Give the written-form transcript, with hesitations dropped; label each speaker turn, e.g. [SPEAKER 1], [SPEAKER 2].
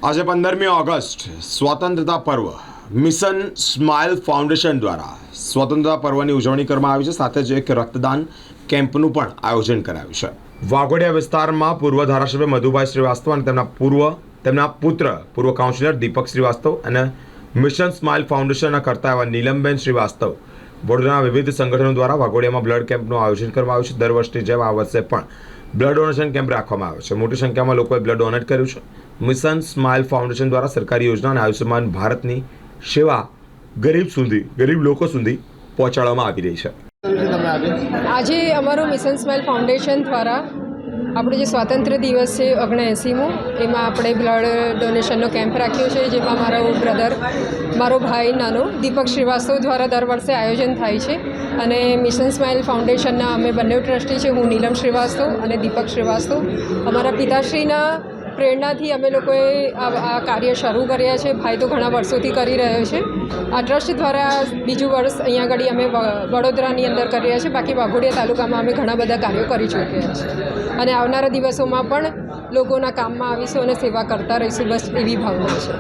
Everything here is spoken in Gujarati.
[SPEAKER 1] આજે 15મી ઓગસ્ટ સ્વતંત્રતા પર્વ મિશન સ્માઇલ ફાઉન્ડેશન દ્વારા સ્વતંત્રતા પર્વની ઉજવણી કરવામાં આવી છે। સાથે જ એક રક્તદાન કેમ્પનું પણ આયોજન કરાયું છે। વાઘોડિયા વિસ્તારમાં પૂર્વ ધારાસભ્ય મધુભાઈ શ્રીવાસ્તવ અને તેમના પુત્ર પૂર્વ કાઉન્સિલર દીપક શ્રીવાસ્તવ અને મિશન સ્માઇલ ફાઉન્ડેશનના કરતા એવા નીલમબેન શ્રીવાસ્તવ વડોદરાના વિવિધ સંગઠનો દ્વારા વાઘોડિયામાં બ્લડ કેમ્પનું આયોજન કરવામાં આવ્યું છે। દર વર્ષની જેમ આ વર્ષે પણ બ્લડ ડોનેશન કેમ્પ રાખવામાં આવ્યો છે। મોટી સંખ્યામાં લોકોએ બ્લડ ડોનેટ કર્યું છે। મિશન સ્માઇલ ફાઉન્ડેશન દ્વારા સરકારી યોજના અને આયુષ્યમાન ભારતની સેવા ગરીબ લોકો સુધી પહોંચાડવામાં આવી રહી છે।
[SPEAKER 2] આજે અમારું મિશન સ્માઇલ ફાઉન્ડેશન દ્વારા આપણો જે સ્વાતંત્ર્ય દિવસ છે 79મો, એમાં આપણે બ્લડ ડોનેશનનો કેમ્પ રાખ્યો છે, જેમાં મારો ભાઈ નાનો દીપક શ્રીવાસ્તવ દ્વારા દર વર્ષે આયોજન થાય છે। અને મિશન સ્માઇલ ફાઉન્ડેશનના અમે બંને ટ્રસ્ટી છે, હું નીલમ શ્રીવાસ્તવ અને દીપક શ્રીવાસ્તવ। અમારા પિતાશ્રીના પ્રેરણાથી અમે લોકોએ આ કાર્ય શરૂ કર્યા છે। ભાઈ તો ઘણા વર્ષોથી કરી રહ્યો છે। આ ટ્રસ્ટ દ્વારા બીજું વર્ષ અહીંયા આગળ અમે વડોદરાની અંદર કરી રહ્યા છે। બાકી વાઘોડિયા તાલુકામાં અમે ઘણા બધા કાર્યો કરી ચૂક્યા છે અને આવનારા દિવસોમાં પણ લોકોના કામમાં આવીશું અને સેવા કરતા રહીશું, બસ એવી ભાવના છે।